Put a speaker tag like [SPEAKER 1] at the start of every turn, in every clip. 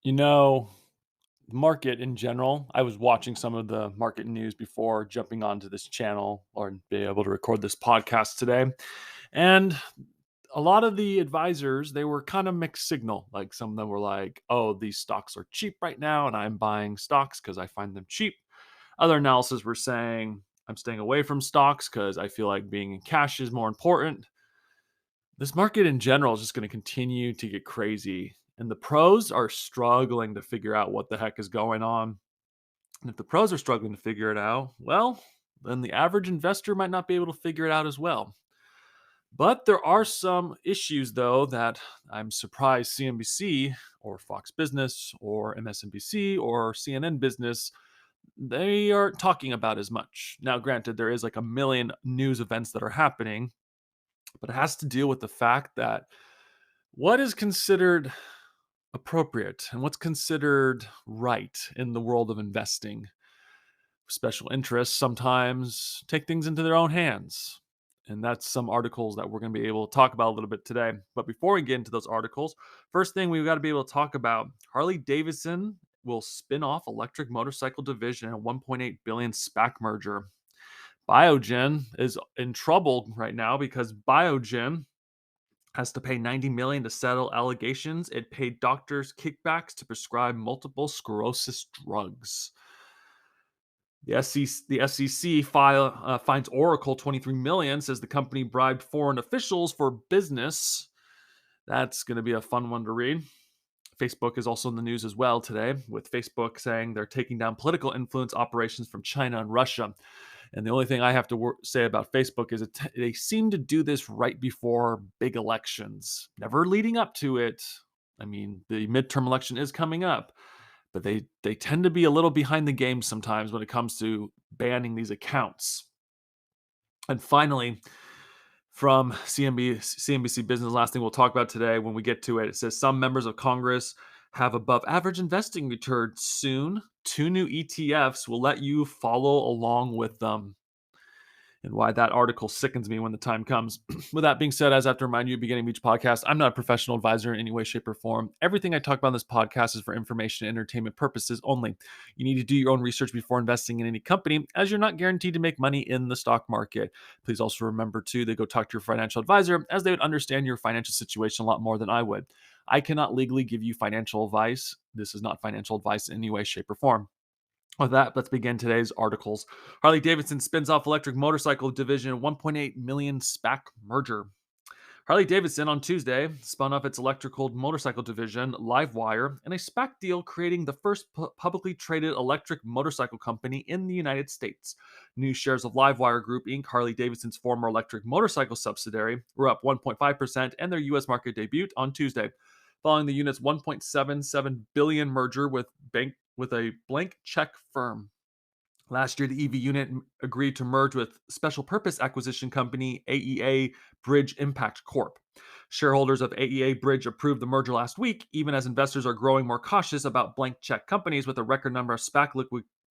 [SPEAKER 1] You know, the market in general, I was watching some of the market news before jumping onto this channel or be able to record this podcast today. And a lot of the advisors, they were kind of mixed signal. Like some of them were like, oh, these stocks are cheap right now, and I'm buying stocks because I find them cheap. Other analysis were saying, I'm staying away from stocks because I feel like being in cash is more important. This market in general is just going to continue to get crazy. And the pros are struggling to figure out what the heck is going on. And if the pros are struggling to figure it out, well, then the average investor might not be able to figure it out as well. But there are some issues, though, that I'm surprised CNBC or Fox Business or MSNBC or CNN Business, they aren't talking about as much. Now, granted, there is like a million news events that are happening, but it has to deal with the fact that what is considered appropriate and what's considered right in the world of investing. Special interests sometimes take things into their own hands. And that's some articles that we're going to be able to talk about a little bit today. But before we get into those articles, first thing we've got to be able to talk about Harley Davidson will spin off electric motorcycle division in a 1.8 billion SPAC merger. Biogen is in trouble right now because Biogen has to pay 90 million to settle allegations it paid doctors kickbacks to prescribe multiple sclerosis drugs. The SEC finds Oracle 23 million, says the company bribed foreign officials for business. That's going to be a fun one to read. Facebook is also in the news as well today, with Facebook saying they're taking down political influence operations from China and Russia. And the only thing I have to say about Facebook is they seem to do this right before big elections, never leading up to it. I mean, the midterm election is coming up, but they tend to be a little behind the game sometimes when it comes to banning these accounts. And finally, from CNBC Business, last thing we'll talk about today when we get to it, it says some members of Congress have above average investing returns soon. Two new ETFs will let you follow along with them, and why that article sickens me when the time comes. With that being said, as I have to remind you at the beginning of each podcast, I'm not a professional advisor in any way, shape, or form. Everything I talk about in this podcast is for information and entertainment purposes only. You need to do your own research before investing in any company, as you're not guaranteed to make money in the stock market. Please also remember, too, to go talk to your financial advisor, as they would understand your financial situation a lot more than I would. I cannot legally give you financial advice. This is not financial advice in any way, shape, or form. With that, let's begin today's articles. Harley Davidson spins off electric motorcycle division 1.8 million SPAC merger. Harley Davidson on Tuesday spun off its electrical motorcycle division, Livewire, in a SPAC deal creating the first publicly traded electric motorcycle company in the United States. New shares of Livewire Group Inc., Harley Davidson's former electric motorcycle subsidiary, were up 1.5% and their U.S. market debuted on Tuesday, following the unit's 1.77 billion merger with a blank check firm. Last year, the EV unit agreed to merge with special purpose acquisition company AEA Bridge Impact Corp. Shareholders of AEA Bridge approved the merger last week, even as investors are growing more cautious about blank check companies with a record number of SPAC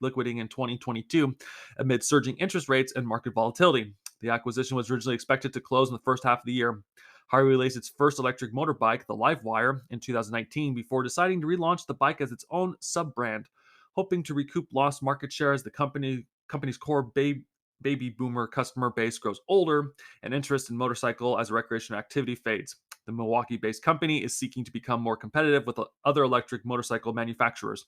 [SPEAKER 1] liquidating in 2022 amid surging interest rates and market volatility. The acquisition was originally expected to close in the first half of the year. Harley released its first electric motorbike, the Livewire, in 2019 before deciding to relaunch the bike as its own sub-brand, hoping to recoup lost market share as the company's core baby boomer customer base grows older and interest in motorcycle as a recreational activity fades. The Milwaukee-based company is seeking to become more competitive with other electric motorcycle manufacturers.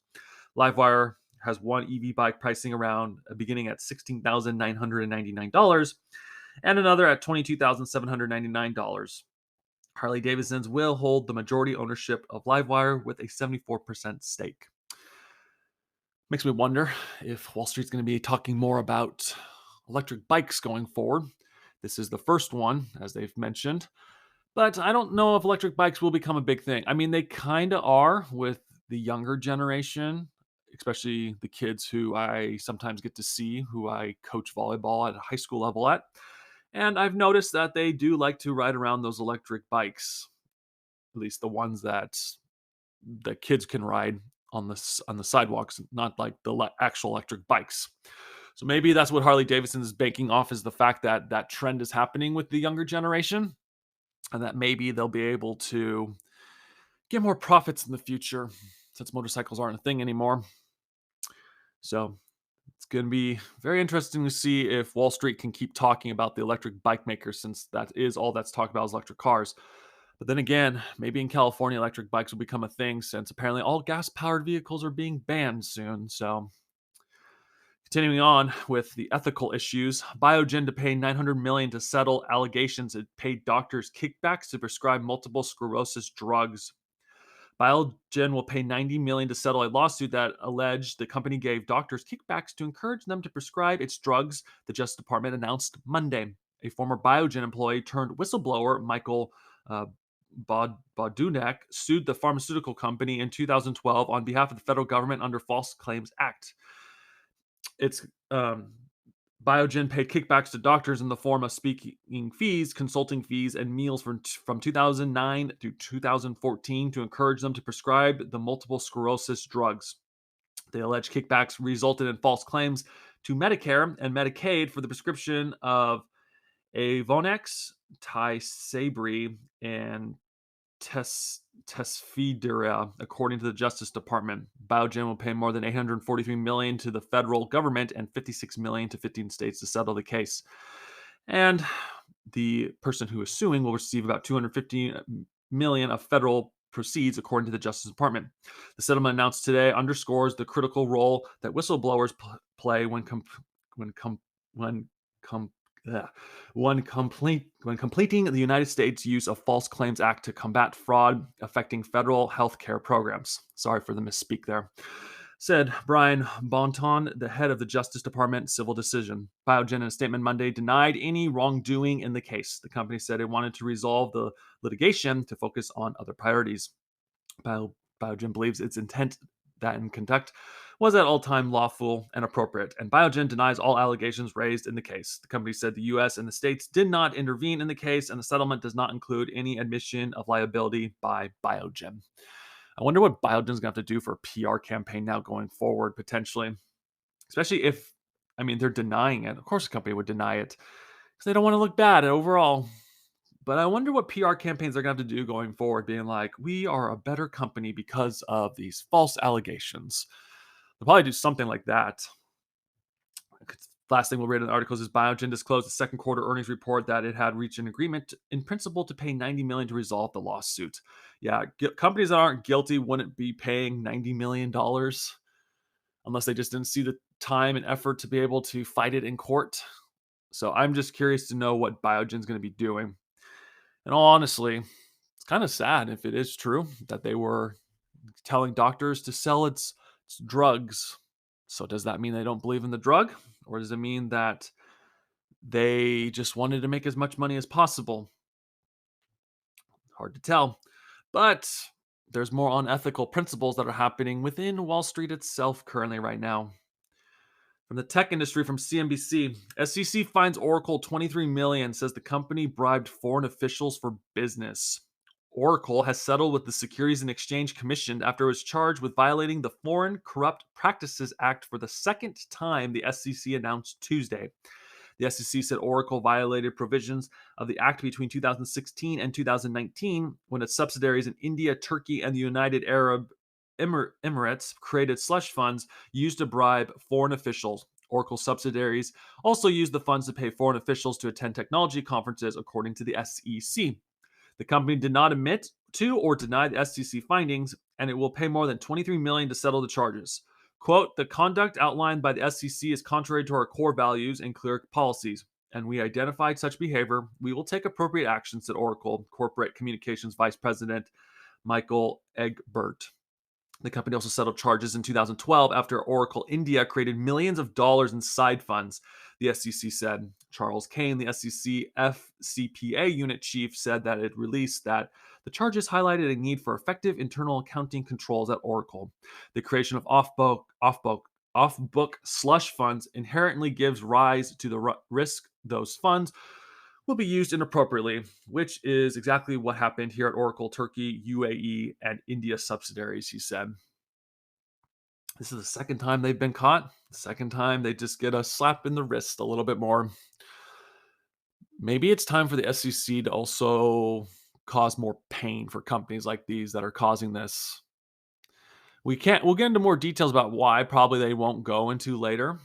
[SPEAKER 1] Livewire has one EV bike pricing around beginning at $16,999 and another at $22,799. Harley Davidson's will hold the majority ownership of Livewire with a 74% stake. Makes me wonder if Wall Street's going to be talking more about electric bikes going forward. This is the first one, as they've mentioned. But I don't know if electric bikes will become a big thing. I mean, they kind of are with the younger generation, especially the kids who I sometimes get to see, who I coach volleyball at a high school level at. And I've noticed that they do like to ride around those electric bikes, at least the ones that the kids can ride on the sidewalks, not like the actual electric bikes. So maybe that's what Harley Davidson is banking off, is the fact that that trend is happening with the younger generation, and that maybe they'll be able to get more profits in the future. since motorcycles aren't a thing anymore. So it's going to be very interesting to see if Wall Street can keep talking about the electric bike makers, since that is all that's talked about is electric cars. But then again, maybe in California, electric bikes will become a thing, since apparently all gas-powered vehicles are being banned soon. So continuing on with the ethical issues, Biogen to pay $900 million to settle allegations it paid doctors kickbacks to prescribe multiple sclerosis drugs. Biogen will pay $90 million to settle a lawsuit that alleged the company gave doctors kickbacks to encourage them to prescribe its drugs, the Justice Department announced Monday. A former Biogen employee turned whistleblower, Michael uh, Bodunek, sued the pharmaceutical company in 2012 on behalf of the federal government under False Claims Act. It's Biogen paid kickbacks to doctors in the form of speaking fees, consulting fees, and meals from 2009 through 2014 to encourage them to prescribe the multiple sclerosis drugs. The alleged kickbacks resulted in false claims to Medicare and Medicaid for the prescription of Avonex, Tysabri, and Tesfidera, according to the Justice Department. Biogen will pay more than $843 million to the federal government and $56 million to 15 states to settle the case. And the person who is suing will receive about $250 million of federal proceeds, according to the Justice Department. The settlement announced today underscores the critical role that whistleblowers play when com- yeah, when completing the United States use of False Claims Act to combat fraud affecting federal health care programs. Sorry for the misspeak there. Said Brian Bonton, the head of the Justice Department Civil Decision. Biogen, in a statement Monday, denied any wrongdoing in the case. The company said it wanted to resolve the litigation to focus on other priorities. Biogen believes its intent that in conduct was at all time lawful and appropriate, and Biogen denies all allegations raised in the case. The company said the U.S. and the states did not intervene in the case, and the settlement does not include any admission of liability by Biogen. I wonder what Biogen's going to have to do for a PR campaign now going forward, potentially, especially if, I mean, they're denying it. Of course, the company would deny it because they don't want to look bad overall. But I wonder what PR campaigns they're going to have to do going forward, being like, we are a better company because of these false allegations. They'll probably do something like that. Last thing we'll read in the articles is Biogen disclosed the second quarter earnings report that it had reached an agreement in principle to pay $90 million to resolve the lawsuit. Yeah, companies that aren't guilty wouldn't be paying $90 million unless they just didn't see the time and effort to be able to fight it in court. So I'm just curious to know what Biogen's going to be doing. And honestly, it's kind of sad if it is true that they were telling doctors to sell its drugs. So does that mean they don't believe in the drug? Or does it mean that they just wanted to make as much money as possible? Hard to tell. But there's more unethical principles that are happening within Wall Street itself currently right now. From the tech industry, from CNBC, SEC fines Oracle $23 million, says the company bribed foreign officials for business. Oracle has settled with the Securities and Exchange Commission after it was charged with violating the Foreign Corrupt Practices Act for the second time, the SEC announced Tuesday. The SEC said Oracle violated provisions of the act between 2016 and 2019 when its subsidiaries in India, Turkey, and the United Arab Emirates created slush funds used to bribe foreign officials. Oracle subsidiaries also used the funds to pay foreign officials to attend technology conferences, according to the SEC. The company did not admit to or deny the SEC findings, and it will pay more than $23 million to settle the charges. Quote, the conduct outlined by the SEC is contrary to our core values and clear policies, and we identified such behavior. We will take appropriate actions, said Oracle Corporate Communications Vice President Michael Egbert. The company also settled charges in 2012 after Oracle India created millions of dollars in side funds, the SEC said. Charles Kane, the SEC FCPA unit chief, said that it released that the charges highlighted a need for effective internal accounting controls at Oracle. The creation of off-book slush funds inherently gives rise to the risk those funds will be used inappropriately, which is exactly what happened here at Oracle Turkey, UAE, and India subsidiaries, he said. This is the second time they've been caught. The second time they just get a slap in the wrist a little bit more. Maybe it's time for the SEC to also cause more pain for companies like these that are causing this. We'll get into more details about why probably they won't go into later,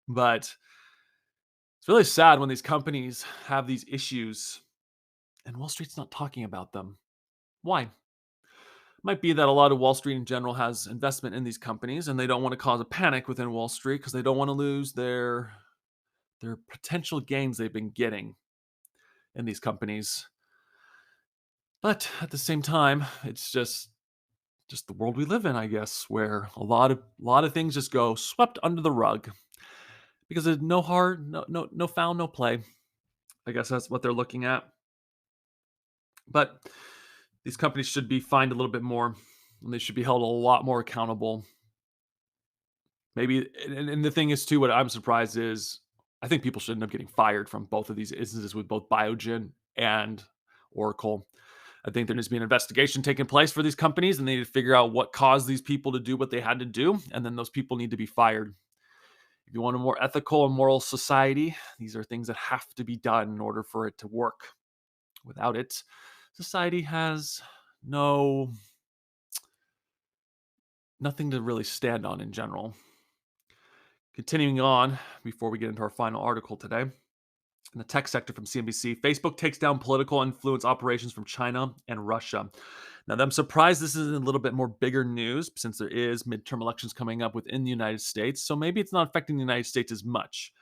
[SPEAKER 1] but it's really sad when these companies have these issues and Wall Street's not talking about them. Why? Might be that a lot of Wall Street in general has investment in these companies and they don't want to cause a panic within Wall Street because they don't want to lose their potential gains they've been getting in these companies. But at the same time, it's just the world we live in, I guess, where a lot of things just go swept under the rug because there's no foul, no play. I guess that's what they're looking at. But these companies should be fined a little bit more, and they should be held a lot more accountable. Maybe, and the thing is too, what I'm surprised is, I think people should end up getting fired from both of these instances with both Biogen and Oracle. I think there needs to be an investigation taking place for these companies, and they need to figure out what caused these people to do what they had to do, and then those people need to be fired. If you want a more ethical and moral society, these are things that have to be done in order for it to work. Without it, society has no nothing to really stand on in general. Continuing on, before we get into our final article today, in the tech sector from CNBC, Facebook takes down political influence operations from China and Russia. Now, I'm surprised this isn't a little bit more bigger news since there is midterm elections coming up within the United States. So maybe it's not affecting the United States as much,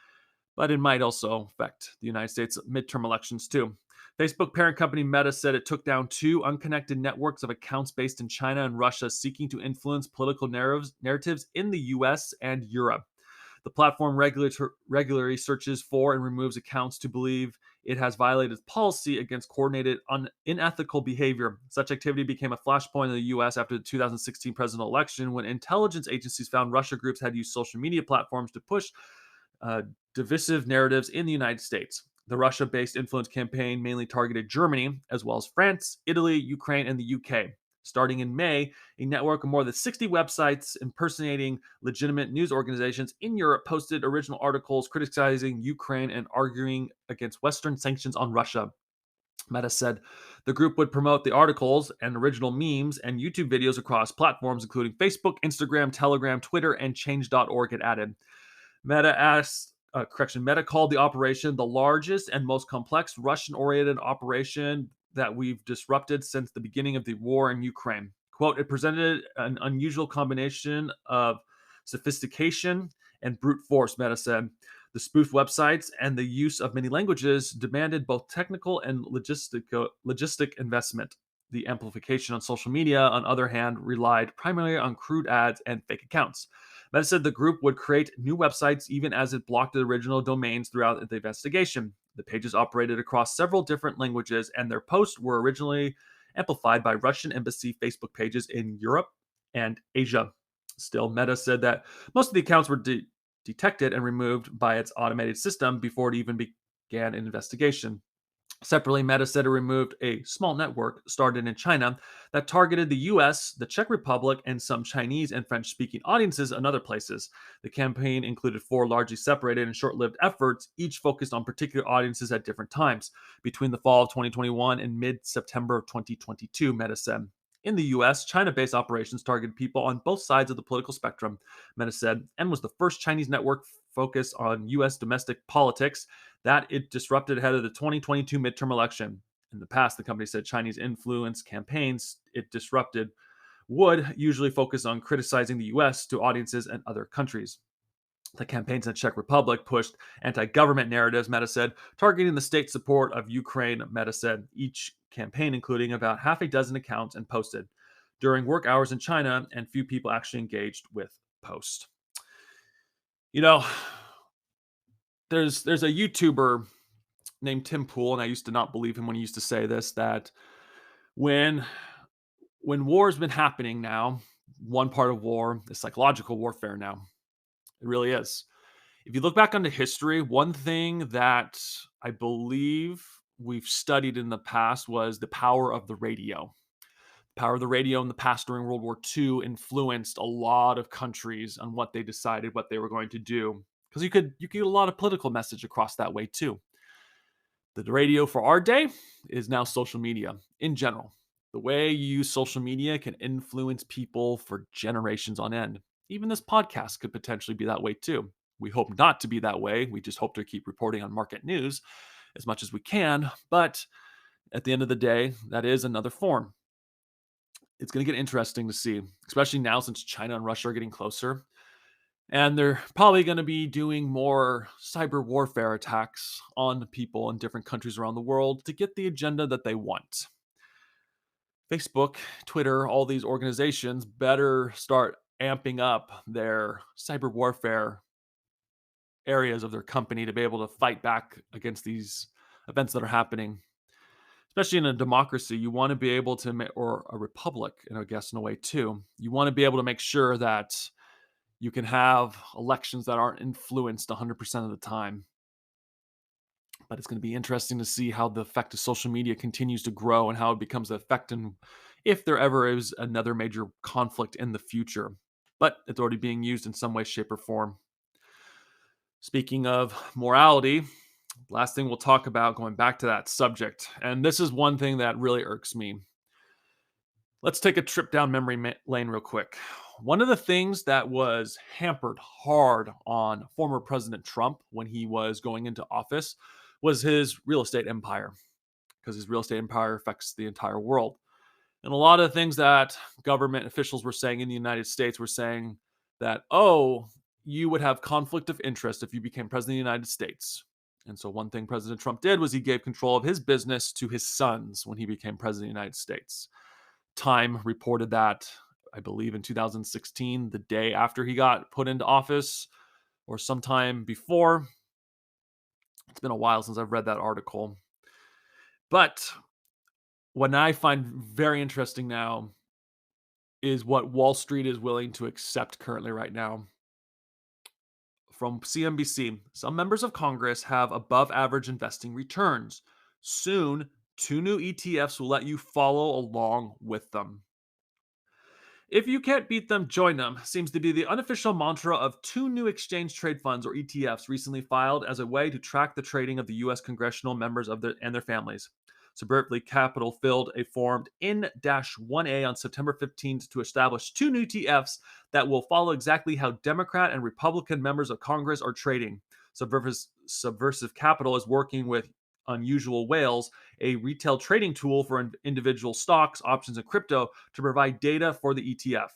[SPEAKER 1] but it might also affect the United States midterm elections too. Facebook parent company Meta said it took down two unconnected networks of accounts based in China and Russia seeking to influence political narratives in the US and Europe. The platform regularly searches for and removes accounts to believe it has violated policy against coordinated unethical behavior. Such activity became a flashpoint in the US after the 2016 presidential election when intelligence agencies found Russia groups had used social media platforms to push uh, divisive narratives in the United States. The Russia based influence campaign mainly targeted Germany, as well as France, Italy, Ukraine, and the UK. Starting in May, a network of more than 60 websites impersonating legitimate news organizations in Europe posted original articles criticizing Ukraine and arguing against Western sanctions on Russia. Meta said the group would promote the articles and original memes and YouTube videos across platforms including Facebook, Instagram, Telegram, Twitter, and Change.org, it added. Meta called the operation the largest and most complex Russian-oriented operation that we've disrupted since the beginning of the war in Ukraine. Quote, it presented an unusual combination of sophistication and brute force, Meta said. The spoof websites and the use of many languages demanded both technical and logistic investment. The amplification on social media, on the other hand, relied primarily on crude ads and fake accounts. Meta said the group would create new websites even as it blocked the original domains throughout the investigation. The pages operated across several different languages, and their posts were originally amplified by Russian embassy Facebook pages in Europe and Asia. Still, Meta said that most of the accounts were detected and removed by its automated system before it even began an investigation. Separately, Meta said it removed a small network started in China that targeted the US, the Czech Republic, and some Chinese and French speaking audiences in other places. The campaign included four largely separated and short lived efforts, each focused on particular audiences at different times. Between the fall of 2021 and mid September of 2022, Meta said. In the US, China based operations targeted people on both sides of the political spectrum, Meta said, and was the first Chinese network focused on US domestic politics that it disrupted ahead of the 2022 midterm election. In the past, the company said Chinese influence campaigns it disrupted would usually focus on criticizing the US to audiences in other countries. The campaigns in the Czech Republic pushed anti government narratives, Meta said, targeting the state support of Ukraine, Meta said. Each campaign including about half a dozen accounts and posted during work hours in China, and few people actually engaged with posts. You know, there's a YouTuber named Tim Pool, and I used to not believe him when he used to say this, that when war's been happening now, one part of war is psychological warfare now. It really is. If you look back onto history, one thing that I believe we've studied in the past was the power of the radio. The power of the radio in the past during World War II influenced a lot of countries on what they decided, what they were going to do. Because you could get a lot of political message across that way too. The radio for our day is now social media in general. The way you use social media can influence people for generations on end. Even this podcast could potentially be that way too. We hope not to be that way. We just hope to keep reporting on market news as much as we can. But at the end of the day, that is another form. It's going to get interesting to see, especially now since China and Russia are getting closer. And they're probably going to be doing more cyber warfare attacks on people in different countries around the world to get the agenda that they want. Facebook, Twitter, all these organizations better start amping up their cyber warfare areas of their company to be able to fight back against these events that are happening. Especially in a democracy, you want to be able to, or a republic, and I guess in a way too, you want to be able to make sure that you can have elections that aren't influenced 100% of the time. But it's going to be interesting to see how the effect of social media continues to grow and how it becomes an effect, and if there ever is another major conflict in the future. But it's already being used in some way, shape, or form. Speaking of morality, last thing we'll talk about, going back to that subject, and this is one thing that really irks me. Let's take a trip down memory lane real quick. One of the things that was hampered hard on former President Trump when he was going into office was his real estate empire, because his real estate empire affects the entire world. And a lot of things that government officials were saying in the United States were saying that, oh, you would have conflict of interest if you became president of the United States. And so one thing President Trump did was he gave control of his business to his sons when he became president of the United States. Time reported that, I believe, in 2016, the day after he got put into office, or sometime before. It's been a while since I've read that article. But what I find very interesting now is what Wall Street is willing to accept currently right now. From CNBC, some members of Congress have above average investing returns. Soon, 2 new ETFs will let you follow along with them. If you can't beat them, join them seems to be the unofficial mantra of 2 new exchange trade funds, or ETFs, recently filed as a way to track the trading of the U.S. congressional members and their families. Suburban Capital filled a Form N-1A on September 15th to establish 2 new ETFs that will follow exactly how Democrat and Republican members of Congress are trading. Subversive Capital is working with Unusual Whales, a retail trading tool for individual stocks, options, and crypto, to provide data for the ETF.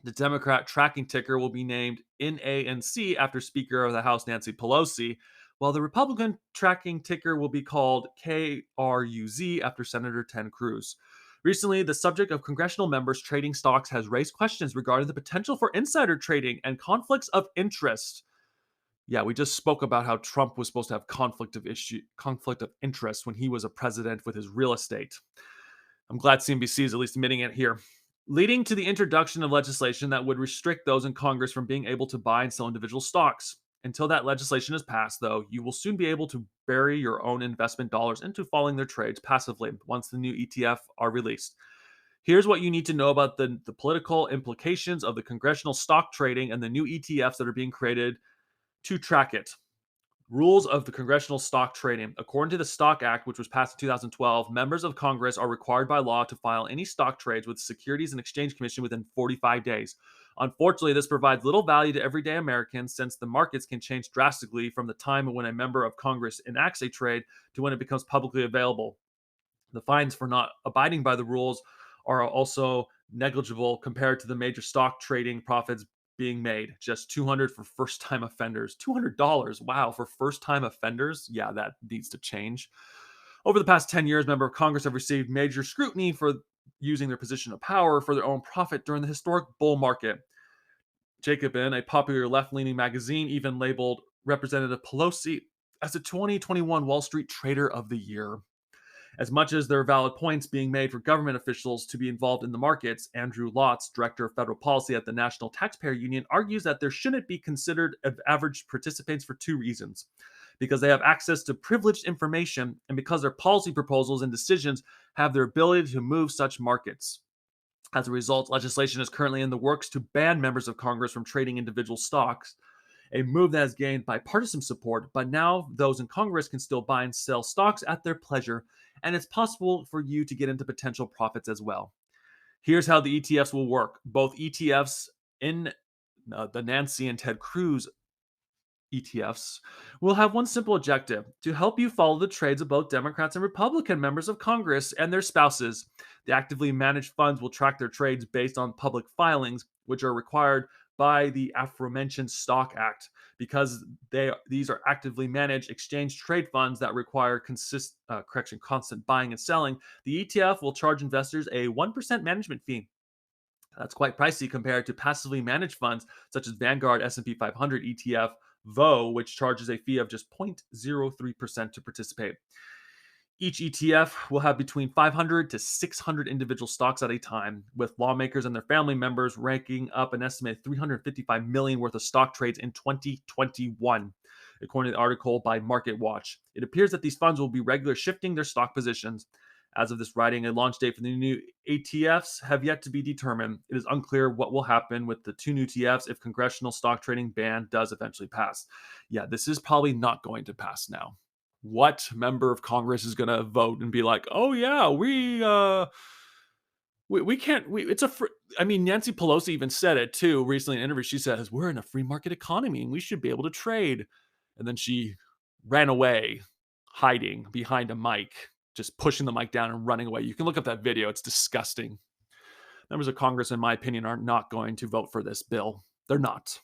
[SPEAKER 1] The Democrat tracking ticker will be named NANC after Speaker of the House Nancy Pelosi, while the Republican tracking ticker will be called KRUZ after Senator Ted Cruz. Recently, the subject of congressional members trading stocks has raised questions regarding the potential for insider trading and conflicts of interest. Yeah, we just spoke about how Trump was supposed to have conflict of interest when he was a president with his real estate. I'm glad CNBC is at least admitting it here. Leading to the introduction of legislation that would restrict those in Congress from being able to buy and sell individual stocks. Until that legislation is passed, though, you will soon be able to bury your own investment dollars into following their trades passively once the new ETF are released. Here's what you need to know about the political implications of the congressional stock trading and the new ETFs that are being created to track it. Rules of the congressional stock trading. According to the Stock Act, which was passed in 2012, members of Congress are required by law to file any stock trades with the Securities and Exchange Commission within 45 days. Unfortunately, this provides little value to everyday Americans since the markets can change drastically from the time when a member of Congress enacts a trade to when it becomes publicly available. The fines for not abiding by the rules are also negligible compared to the major stock trading profits being made. Just $200 for first-time offenders. $200, wow, for first-time offenders? Yeah, that needs to change. Over the past 10 years, members of Congress have received major scrutiny for using their position of power for their own profit during the historic bull market. Jacobin, a popular left-leaning magazine, even labeled Representative Pelosi as the 2021 Wall Street Trader of the Year. As much as there are valid points being made for government officials to be involved in the markets, Andrew Lotz, Director of Federal Policy at the National Taxpayer Union, argues that there shouldn't be considered average participants for 2 reasons. Because they have access to privileged information, and because their policy proposals and decisions have their ability to move such markets. As a result, legislation is currently in the works to ban members of Congress from trading individual stocks. a move that has gained bipartisan support, but now those in Congress can still buy and sell stocks at their pleasure, and it's possible for you to get into potential profits as well. Here's how the ETFs will work. Both ETFs in the Nancy and Ted Cruz ETFs will have one simple objective to help you follow the trades of both Democrats and Republican members of Congress and their spouses. The actively managed funds will track their trades based on public filings, which are required by the aforementioned Stock Act. Because these are actively managed exchange trade funds that require constant buying and selling, the ETF will charge investors a 1% management fee. That's quite pricey compared to passively managed funds such as Vanguard S&P 500 ETF VO, which charges a fee of just 0.03% to participate. Each ETF will have between 500 to 600 individual stocks at a time, with lawmakers and their family members ranking up an estimated 355 million worth of stock trades in 2021, according to the article by Market Watch. It appears that these funds will be regular shifting their stock positions. As of this writing, a launch date for the new ETFs have yet to be determined. It is unclear what will happen with the two new ETFs if congressional stock trading ban does eventually pass. Yeah, this is probably not going to pass now. What member of Congress is going to vote and be like, "Oh yeah, we can't. It's a free." I mean, Nancy Pelosi even said it too recently in an interview. She says we're in a free market economy and we should be able to trade. And then she ran away, hiding behind a mic, just pushing the mic down and running away. You can look up that video. It's disgusting. Members of Congress, in my opinion, are not going to vote for this bill. They're not,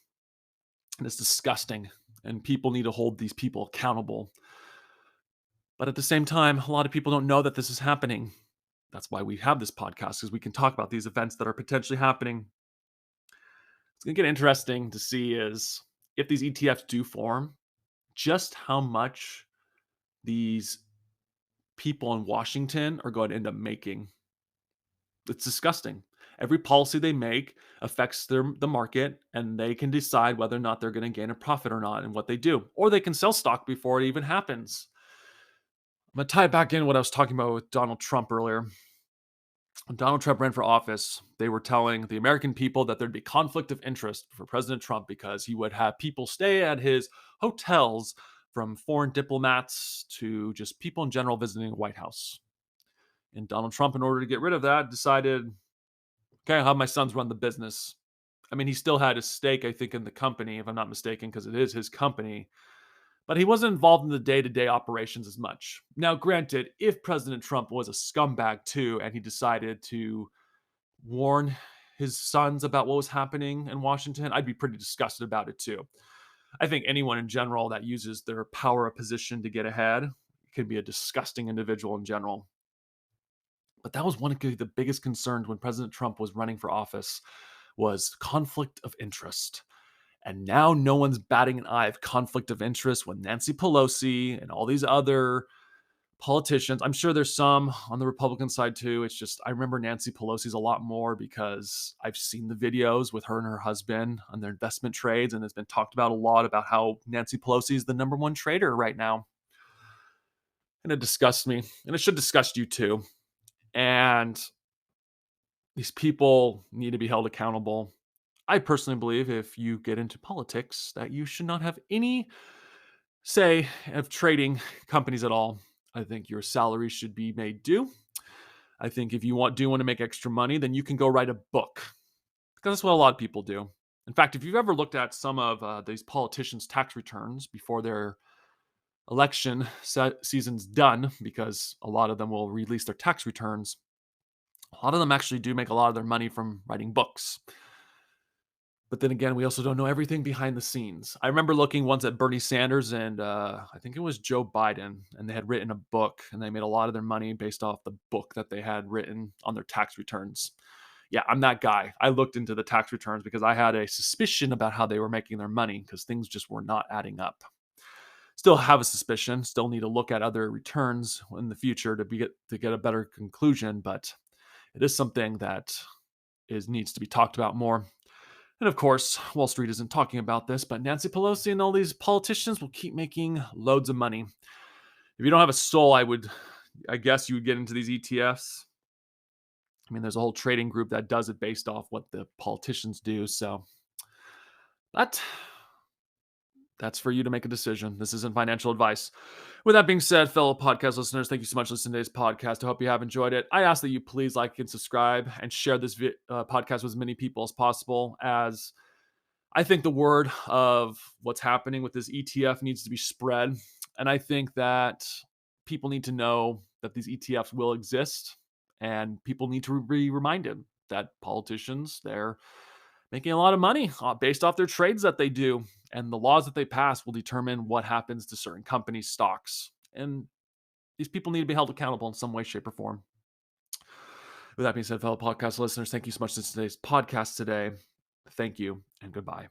[SPEAKER 1] and it's disgusting. And people need to hold these people accountable. But at the same time, a lot of people don't know that this is happening. That's why we have this podcast, because we can talk about these events that are potentially happening. It's going to get interesting to see is if these ETFs do form, just how much these people in Washington are going to end up making. It's disgusting. Every policy they make affects the market, and they can decide whether or not they're going to gain a profit or not in what they do. Or they can sell stock before it even happens. I'm going to tie it back in what I was talking about with Donald Trump earlier. When Donald Trump ran for office, they were telling the American people that there'd be conflict of interest for President Trump because he would have people stay at his hotels, from foreign diplomats to just people in general visiting the White House. And Donald Trump, in order to get rid of that, decided, okay, I'll have my sons run the business. I mean, he still had a stake, I think, in the company, if I'm not mistaken, because it is his company. But he wasn't involved in the day-to-day operations as much. Now, granted, if President Trump was a scumbag too, and he decided to warn his sons about what was happening in Washington, I'd be pretty disgusted about it too. I think anyone in general that uses their power of position to get ahead can be a disgusting individual in general. But that was one of the biggest concerns when President Trump was running for office, was conflict of interest. And now no one's batting an eye of conflict of interest with Nancy Pelosi and all these other politicians. I'm sure there's some on the Republican side too. It's just, I remember Nancy Pelosi's a lot more because I've seen the videos with her and her husband on their investment trades, and it's been talked about a lot about how Nancy Pelosi is the number one trader right now. And it disgusts me, and it should disgust you too. And these people need to be held accountable. I personally believe if you get into politics that you should not have any say of trading companies at all. I think your salary should be made due. I think if you want to make extra money, then you can go write a book, because that's what a lot of people do. In fact, if you've ever looked at some of these politicians' tax returns before their election season's done, because a lot of them will release their tax returns, a lot of them actually do make a lot of their money from writing books. But then again, we also don't know everything behind the scenes. I remember looking once at Bernie Sanders and I think it was Joe Biden, and they had written a book, and they made a lot of their money based off the book that they had written on their tax returns. Yeah, I'm that guy. I looked into the tax returns because I had a suspicion about how they were making their money, because things just were not adding up. Still have a suspicion, still need to look at other returns in the future to get a better conclusion, but it is something that needs to be talked about more. And of course, Wall Street isn't talking about this, but Nancy Pelosi and all these politicians will keep making loads of money. If you don't have a soul, I guess you would get into these ETFs. I mean, there's a whole trading group that does it based off what the politicians do. So, but That's for you to make a decision. This isn't financial advice. With that being said, fellow podcast listeners, thank you so much for listening to today's podcast. I hope you have enjoyed it. I ask that you please like and subscribe and share this podcast with as many people as possible, as I think the word of what's happening with this ETF needs to be spread. And I think that people need to know that these ETFs will exist, and people need to be reminded that politicians, they're making a lot of money based off their trades that they do. And the laws that they pass will determine what happens to certain companies' stocks. And these people need to be held accountable in some way, shape, or form. With that being said, fellow podcast listeners, thank you so much for today's podcast today. Thank you and goodbye.